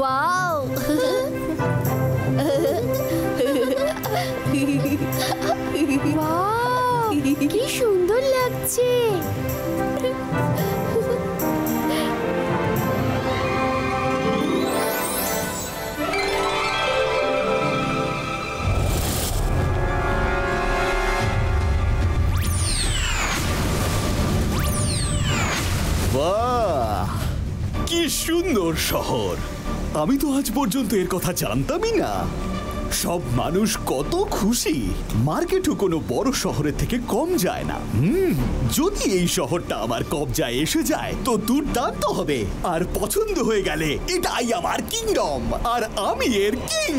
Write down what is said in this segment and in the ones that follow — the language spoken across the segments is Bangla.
ওয়াও ওয়াও কি সুন্দর লাগছে। বাহ, কি সুন্দর শহর! আমি তো আজ পর্যন্ত এর কথা জানতামই না। সব মানুষ কত খুশি। মার্কেটও কোনো বড় শহরের থেকে কম যায় না। যদি এই শহরটা আমার কবজায় এসে যায় তো দুর্দান্ত হবে। আর পছন্দ হয়ে গেলে এটাই আমার কিংডম, আর আমি এর কিং।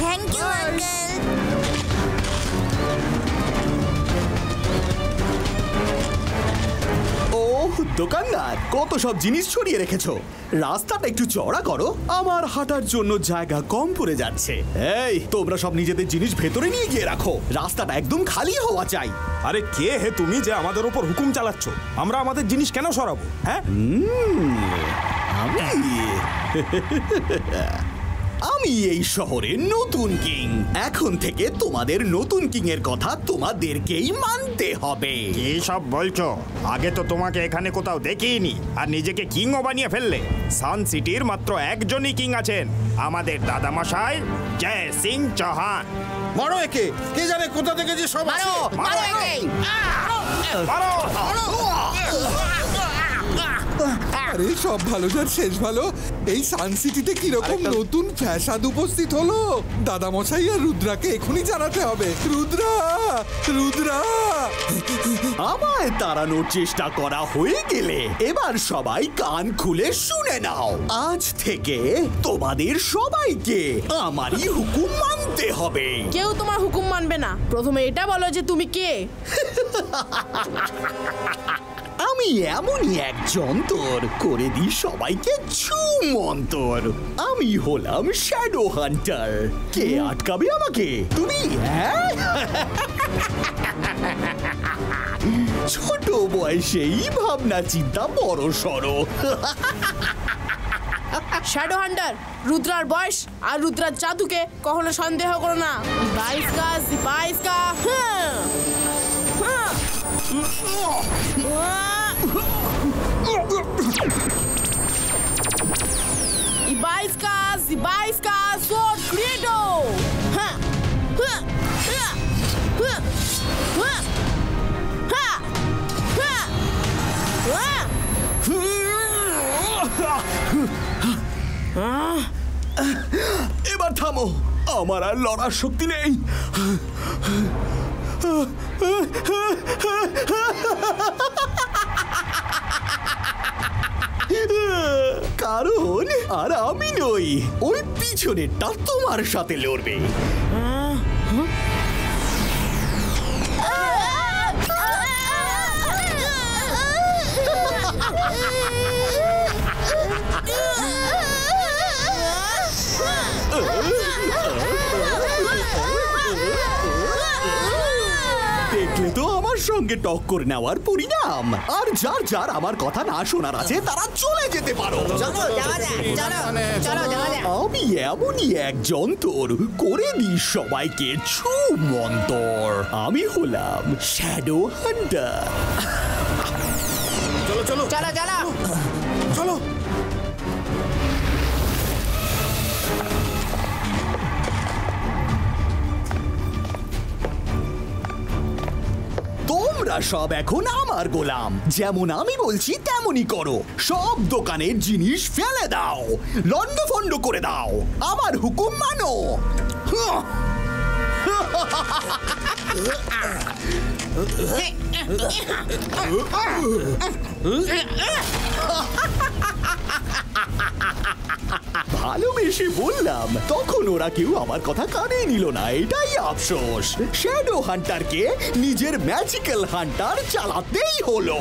Thank you uncle. ওহ দোকানদার, কত সব জিনিস ছড়িয়ে রেখেছো। রাস্তাটা একটু চওড়া করো, আমার হাঁটার জন্য জায়গা কম পড়ে যাচ্ছে। এই তোমরা সব নিজেদের জিনিস ভেতরে নিয়ে গিয়ে রাখো, রাস্তাটা একদম খালি হওয়া চাই। আরে কে হে তুমি যে আমাদের উপর হুকুম চালাচ্ছ? আমরা আমাদের জিনিস কেন সরাবো? হ্যাঁ, আমি এই শহরের নতুন কিং। এখন থেকে তোমাদের নতুন কিং এর কথা তোমাদেরকেই মানতে হবে। কি সব বলছো? আগে তো তোমাকে এখানে কোথাও দেখিনি, আর নিজেকে কিংও বানিয়ে ফেললে। সান সিটির মাত্র একজনই কিং আছেন, আমাদের দাদামশাই জয় সিং চৌহান। মারো একে, কে জানে কোথা থেকে যে সব আসে। মারো একে। মারো! আরে সব ভালো যার শেষ ভালো। এই সান সিটিতে কিরকম নতুন ফ্যাসাদ উপস্থিত হলো, দাদামশাই আর রুদ্রাকে এখনই জানাতে হবে। রুদ্রা, রুদ্রা! আমায় তাড়ানোর চেষ্টা করা হয়ে গেলে এবার সবাই কান খুলে শুনে নাও। আজ থেকে তোমাদের সবাইকে আমারই হুকুম মানতে হবে। কেউ তোমার হুকুম মানবে না। প্রথমে এটা বলো যে তুমি কে। আমি এমনই এক যন্তর করে দিই সবাইকে ছুমন্তর। আমি হলাম শ্যাডো হান্টার। কে আটকাবে আমাকে? তুমি? ছোট বয়সেই ভাবনা চিন্তা বড় সড়ো। শ্যাডো হান্টার, রুদ্রার বয়স আর রুদ্রার জাদুকে কখনো সন্দেহ করো না। বাইস্কা Ibaiska Sword Credo! এবার থামো, আমার আর লড়ার শক্তি নেই। কারণ আর আমি নই, ওই পিছনেরটা তোমার সাথে লড়বে। দেখলে তো আমার সঙ্গে টক্কর নেওয়ার পরিণাম। আর যার যার আমার কথা না শোনার আছে তারা চলে যেতে পারো। আমি এমনই এক যন্তর করে দিই সবাইকে ছুমন্তর। আমি হলাম শ্যাডো হান্টার। চলো চলো চলো চলো চলো। তোমরা সব এখন আমার গোলাম। যেমন আমি বলছি তেমনই করো। সব দোকানের জিনিস ফেলে দাও, লন্ডভন্ড করে দাও, আমার হুকুম মানো। ভালোবেসে বললাম, তখন ওরা কেউ আমার কথা কানে নিল না। এটাই আফসোস। শ্যাডো হান্টারকে নিজের ম্যাজিক্যাল হান্টার চালাতেই হলো।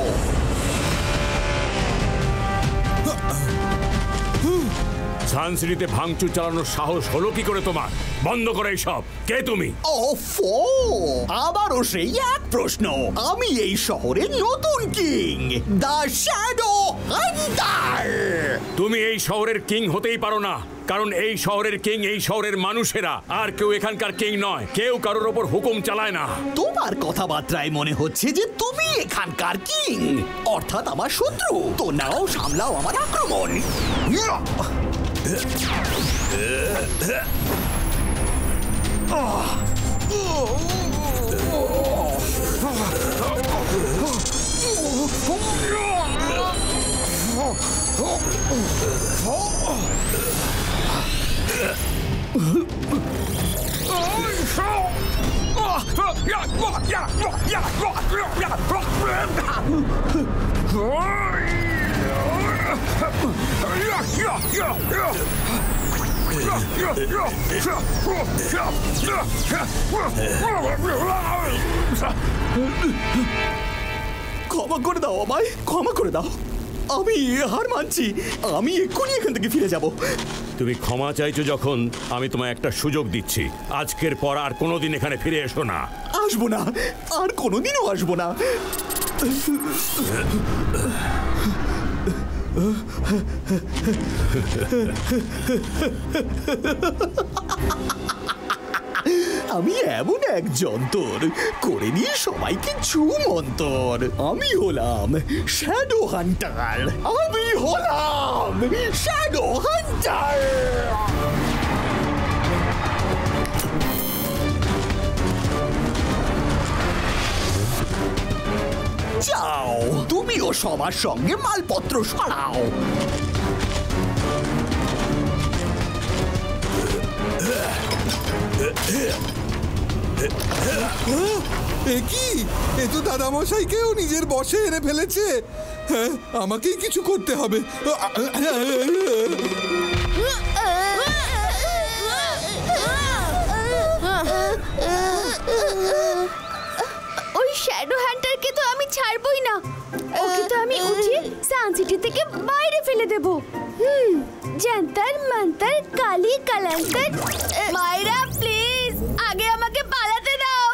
সানসিটিতে ভাঙচুর চালানোর সাহস হলো কি করে তোমার? বন্ধ করে সব। কে তুমি? ওফো, আবারও সেই এক প্রশ্ন। আমি এই শহরের নতুন কিং, দ্য শ্যাডো হান্টার। তুমি এই শহরের কিং হতেই পারো না, কারণ এই শহরের কিং এই শহরের মানুষেরা, আর কেউ এখানকার কিং নয়। কেউ কারোর ওপর হুকুম চালায় না। তোমার কথাবার্তায় মনে হচ্ছে যে তুমি এখানকার কিং, অর্থাৎ আমার শত্রু। তো নাও, সামলাও আমার আক্রমণ। ক্ষমা করে দাও আমায়, ক্ষমা করে দাও। আমি হার মানছি, আমি এক্ষুনি এখান থেকে ফিরে যাব। তুমি ক্ষমা চাইছো যখন, আমি তোমায় একটা সুযোগ দিচ্ছি। আজকের পর আর কোনোদিন এখানে ফিরে এসো না। আসবো না, আর কোনোদিনও আসবো না। আমি এমন এক যন্তর করে নিয়ে সবাইকে ছুমন্তর। আমি হলাম শ্যাডো হান্টার, আমি হলাম শ্যাডো হান্টার। যাও, তুমিও সবার সঙ্গে মালপত্র সরাও। এ কি? এ তো দাদামশাইকেও নিজের বশে এনে ফেলেছে। হ্যাঁ, আমাকেই কিছু করতে হবে। ওই শ্যাডো হান্টারকে তো আমি ছাড়বই না। ওকে তো আমি উঠিয়ে সানসিটি থেকে বাইরে ফেলে দেব। জান্তার মান্তার কালি কালান্তার। মায়েরা প্লিজ, আগে আমাকে পালাতে দাও।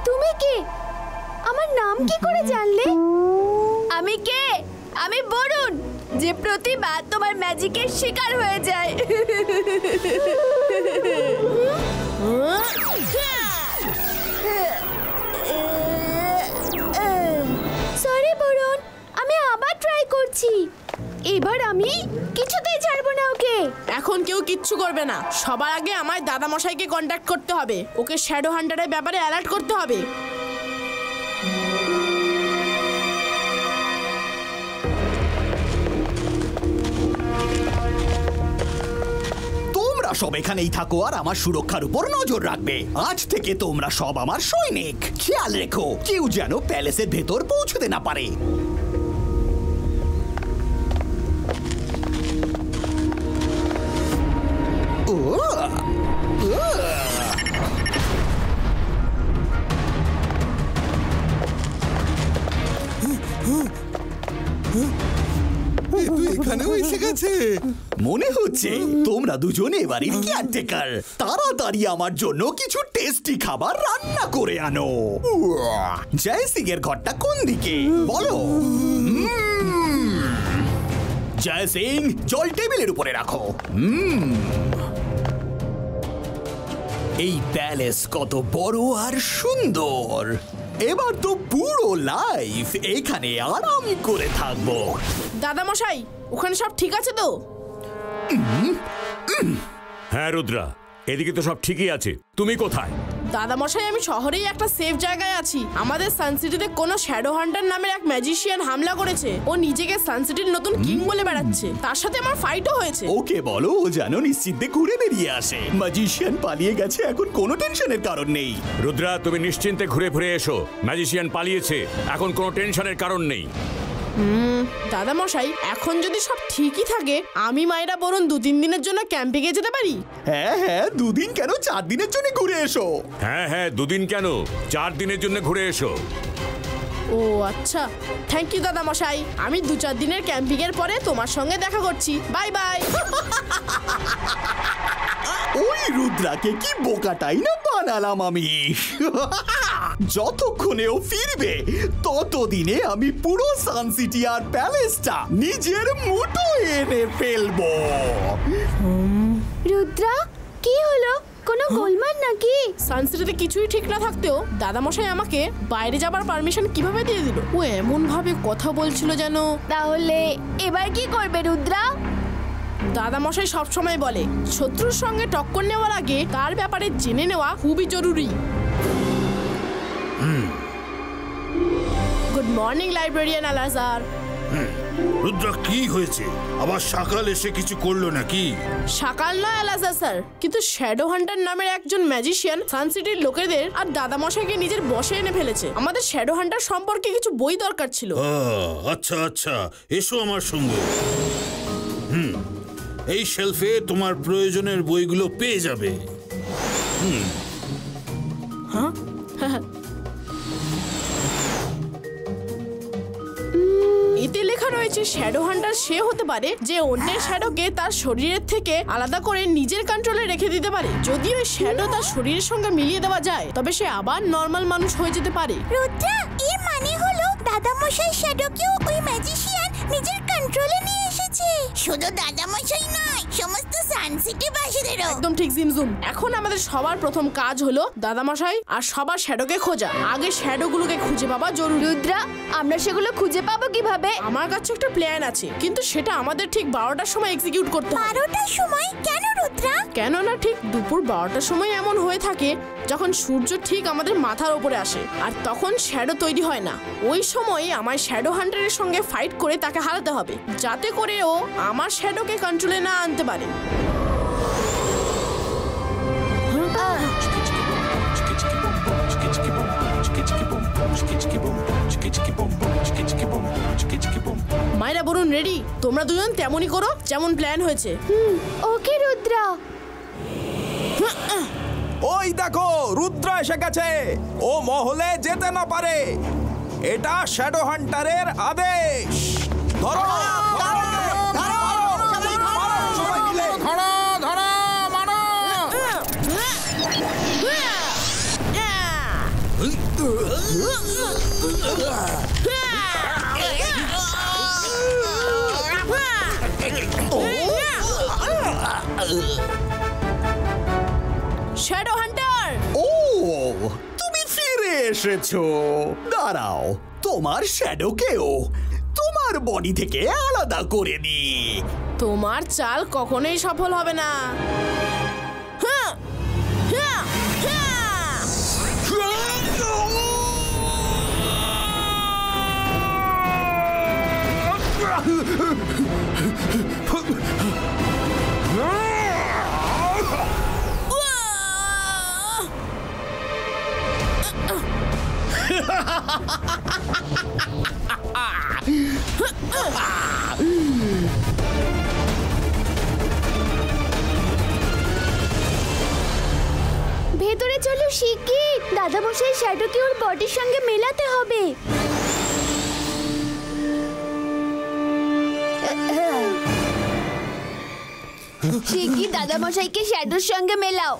তুমি কে? আমার নাম কি করে জানলে? আমি কে? আমি বরুণ, যে প্রতিবার তোমার ম্যাজিকের শিকার হয়ে যায়। সরি বরুণ, আমি আবার ট্রাই করছি। এবার আমি কিছুতেই ছাড়বো না ওকে। এখন কেউ কিচ্ছু করবে না। সবার আগে আমায় দাদামশাইকে কন্ট্যাক্ট করতে হবে। ওকে শ্যাডো হান্টারের ব্যাপারে অ্যালার্ট করতে হবে। তোমরা সব এখানেই থাকো আর আমার সুরক্ষার উপর নজর রাখবে। আজ থেকে তোমরা সব আমার সৈনিক। খেয়াল রেখো, কেউ যেন প্যালেসের ভেতর পৌঁছতে না পারে। এখানেও এসে গেছে। মনে হচ্ছে তোমরা দুজনে বাড়ির কেয়ারটেকার। তাড়াতাড়ি আমার জন্য কিছু টেস্টি খাবার রান্না করে আনো। জয় সিং এর ঘরটা কোন দিকে বলো? জয় সিং, জল টেবিলের উপরে রাখো। এই প্যালেস কত বড় আর সুন্দর। এবার তো পুরো লাইফ এখানে আরাম করে থাকবো। দাদামশাই, ওখানে সব ঠিক আছে তো? হ্যাঁ রুদ্রা, এদিকে তো সব ঠিকই আছে। তুমি কোথায়? দাদা মশাই, আমি শহরেই একটা সেফ জায়গায় আছি। আমাদের সানসিটিতে কোনো শ্যাডো হান্টার নামের এক ম্যাজিশিয়ান হামলা করেছে। ও নিজেকে সানসিটির নতুন কিং বলে বেড়াচ্ছে। তার সাথে আমার ফাইটও হয়েছে। ওকে বলো ও যেন নিশ্চিন্তে ঘুরে বেরিয়ে আসে। ম্যাজিশিয়ান পালিয়ে গেছে, এখন কোনো টেনশনের কারণ নেই। রুদ্রা, তুমি নিশ্চিন্তে ঘুরে ফিরে এসো। ম্যাজিশিয়ান পালিয়েছে, এখন কোনো টেনশনের কারণ নেই। দাদা মশাই, এখন যদি সব ঠিকই থাকে, আমি মায়েরা বরং 2-3 দিনের জন্য ক্যাম্পিংয়ে যেতে পারি। হ্যাঁ, 2 দিন কেন 4 দিনের জন্য ঘুরে এসো। হ্যাঁ, 2 দিন কেন 4 দিনের জন্য ঘুরে এসো। ও আচ্ছা, থ্যাংক ইউ দাদা মশাই। আমি 2-4 দিনের ক্যাম্পিংয়ের পরে তোমার সঙ্গে দেখা করছি। Bye bye. ওই রুদ্রাকে কি বোকাটাই না বানালাম আমি। যতক্ষণে ও ফিরবে ততদিনে আমি পুরো সানসিটি আর প্যালেসটা নিজের মুঠোয় এনে ফেলবো। রুদ্রা, কি হলো? কোনো গোলমাল নাকি? সানসিটিতে কিছুই ঠিক না থাকতেও দাদা মশাই আমাকে বাইরে যাবার পারমিশন কিভাবে দিয়ে দিল? ও এমন ভাবে কথা বলছিল যেন। তাহলে এবার কি করবে রুদ্রা? দাদা মশাই সবসময় বলে, শত্রুর সঙ্গে টক্কর নেওয়ার আগে তার ব্যাপারে জেনে নেওয়া খুবই জরুরি। গুড মর্নিং লাইব্রেরিয়ান আলাজার। রুদ্রা, কি হয়েছে? আবার সকাল এসে কিছু করলো নাকি? সকাল নয় আলাজার স্যার, কিন্তু শ্যাডো হান্টার নামের একজন ম্যাজিশিয়ান সানসিটির লোকেদের আর দাদা মশাইকে নিজের বশে এনে ফেলেছে। আমাদের শ্যাডো হান্টার সম্পর্কে কিছু বই দরকার ছিল। আচ্ছা আচ্ছা, এসো আমার সঙ্গে। এই শেলফে তোমার প্রয়োজনের বইগুলো পেয়ে যাবে। এতে লেখা রয়েছে শ্যাডো হান্টার সে হতে পারে যে অন্যের শ্যাডোকে তার শরীরের থেকে আলাদা করে নিজের কন্ট্রোলে রেখে দিতে পারে। যদি ওই শ্যাডো তার শরীরের সঙ্গে মিলিয়ে দেওয়া যায়, তবে সে আবার নর্মাল মানুষ হয়ে যেতে পারে। রুদ্রা, এর মানে হলো দাদামশাই শ্যাডোকেও ওই ম্যাজিশিয়ান নিজের কন্ট্রোলে নিয়ে এসেছে। শুধু দাদামশাই নয়, সমস্ত সানসিটি বাসীদেরও। একদম ঠিক জিমজুম। এখন আমাদের সবার প্রথম কাজ হলো দাদামশাই আর সবার শ্যাডোকে খোঁজা। আগে শ্যাডোগুলোকে খুঁজে পাওয়া জরুরি। রুদ্রা, আমরা সেগুলো খুঁজে পাবো কিভাবে? আমার কাছে একটা প্ল্যান আছে, কিন্তু সেটা আমাদের ঠিক 12টার সময় এক্সিকিউট করতে হবে। 12টার সময়? কেন রুদ্রা? কেননা ঠিক দুপুর 12টার সময় এমন হয়ে থাকে যখন সূর্য ঠিক আমাদের মাথার উপরে আসে, আর তখন শ্যাডো তৈরি হয় না। ওই সময় আমার শ্যাডো হান্টারের সঙ্গে ফাইট করে তাকে হারাতে হবে, যাতে করে ও আমার শ্যাডোকে কন্ট্রোলে না আনতে পারে। মায়েরা বলুন রেডি? তোমরা দুজন তেমনই করো যেমন প্ল্যান হয়েছে। ওকে রুদ্রা। ওই দেখো, রুদ্র এসে গেছে। ও মহলে যেতে না পারে, এটা শ্যাডো হান্টারের আদেশ। ধরো, শ্যাডো হান্টার! ও, তুমি ফিরে এসেছো। দাঁড়াও, তোমার শ্যাডোকেও তোমার বডি থেকে আলাদা করে দি। তোমার চাল কখনোই সফল হবে না। ভেতরে চলো শিগগির। দাদামশাই শ্যাডোকে ওর বডির সঙ্গে মেলাতে হবে। শিগগির দাদামশাইকে শ্যাডোর সঙ্গে মেলাও।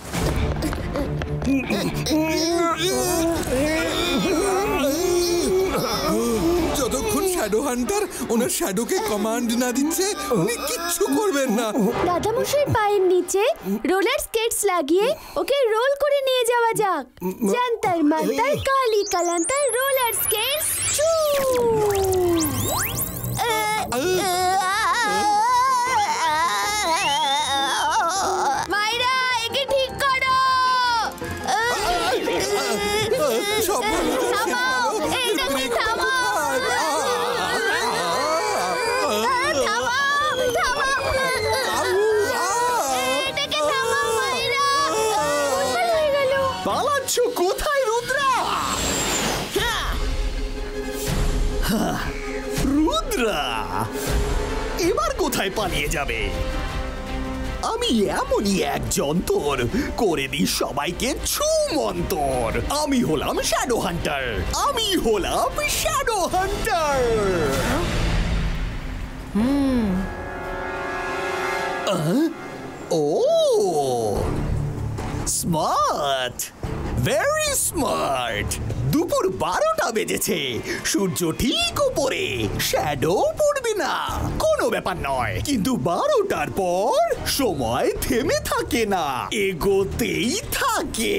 যতক্ষণ শ্যাডো হান্টার ওনার শ্যাডোকে কমান্ড না দিচ্ছে উনি কিচ্ছু করবেন না। দাদামশাই পায়ের নিচে রোলার স্কেটস লাগিয়ে ওকে রোল করে নিয়ে যাওয়া যাক। জান্তার মান্তার কালি কালান্তার রোলার স্কেটস। মাইরা, একে ঠিক করো। পালাচ্ছ কোথায় রুদ্রা? রুদ্রা এবার কোথায় পালিয়ে যাবে? আমি এমনই এক যন্তর করে দিই সবাইকে ছুমন্তর। আমি হলাম শ্যাডো হান্টার। আমি হলাম শ্যাডো হান্টার। ও স্মার্ট, ভেরি স্মার্ট। দুপুর 12টা বেজেছে, সূর্য ঠিক উপরে, শ্যাডো পড়বে না, কোনো ব্যাপার নয়। কিন্তু 12টার পর সময় থেমে থাকে না, এগোতেই থাকে।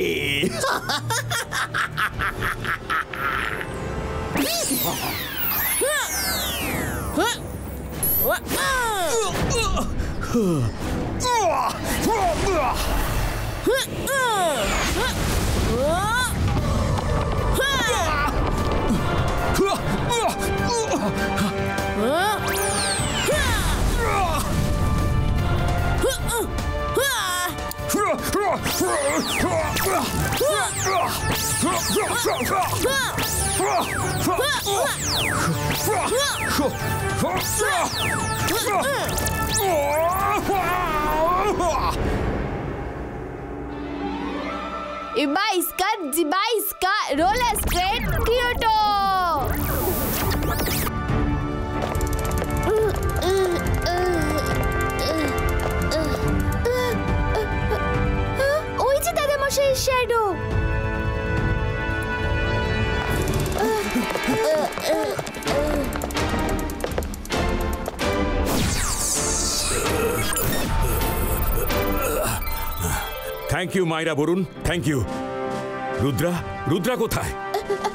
Ibaiska, Zibaiska, roller skate, Kyoto! ওই যে দাদামশাইয়ের শ্যাডো। থ্যাংক ইউ মাইরা বরুণ, থ্যাংক ইউ। রুদ্রা, রুদ্রা কোথায়?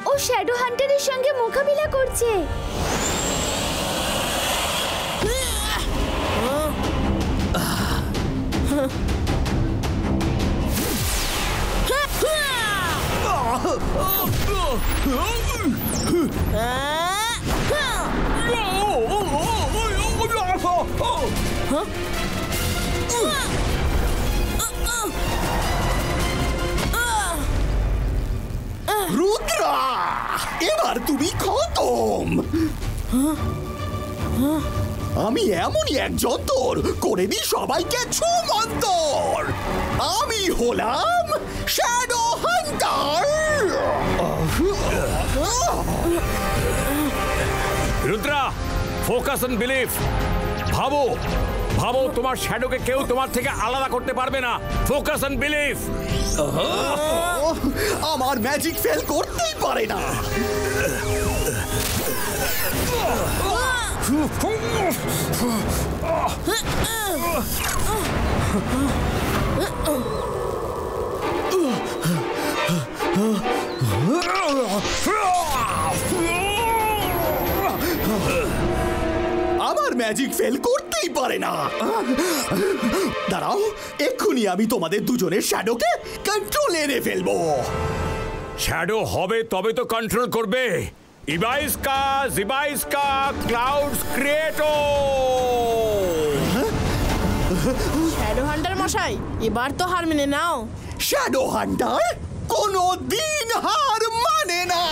ও শ্যাডো হান্টারের সঙ্গে মোকাবিলা করছে। রুদ্রা এবার তুমি খতম। আমি এমনই এক যন্তর করে দিই সবাইকে ছুমন্তর। আমি হলাম shadow Hunter. Rudra, focus on believe. ভাবো, ভাবো তোমার শ্যাডোকে কেউ তোমার থেকে আলাদা করতে পারবে না। Focus on believe. আমার ম্যাজিক ফেল করতেই পারে না। আমার ম্যাজিক ফেল করতেই পারে না। দাঁড়াও, এক্ষুনি আমি তোমাদের দুজনের শ্যাডোকে কন্ট্রোলে এনে ফেলবো। শ্যাডো হবে তবে তো কন্ট্রোল করবে। ইবাইস্কা, জিবাইস্কা, ক্লাউডস ক্রিয়েটো। শ্যাডো হান্টার মশাই, এবার তো হার মেনে নাও। শ্যাডো হান্টার কোনো দিন হার মানে না।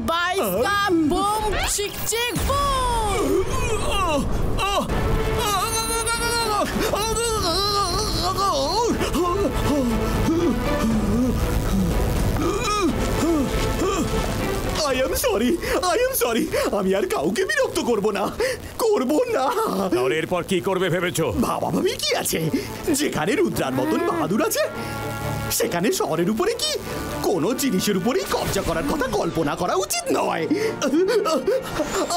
বাইস্কা বুম চিক চিক বুম। আই এম সরি আমি আর কাউকে বিরক্ত করব না। তাহলে এরপর কি করবে ভেবেছো? ভাবাভাবি কি আছে? যেখানে রুদ্রার মতন বাহাদুর আছে সেখানে শহরের উপরে কি কোনো জিনিসের উপরেই কবজা করার কথা কল্পনা করা উচিত নয়।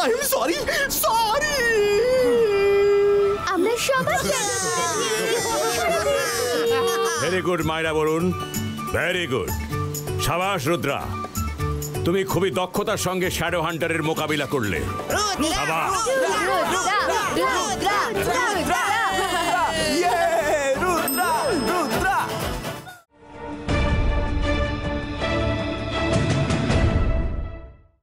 I am sorry. আমরা সবাই ভেরি গুড মাইরা বরুণ, ভেরি গুড। সাবাস রুদ্রা, তুমি খুবই দক্ষতার সঙ্গে শ্যাডো হান্টারের মোকাবিলা করলে। সাবাস।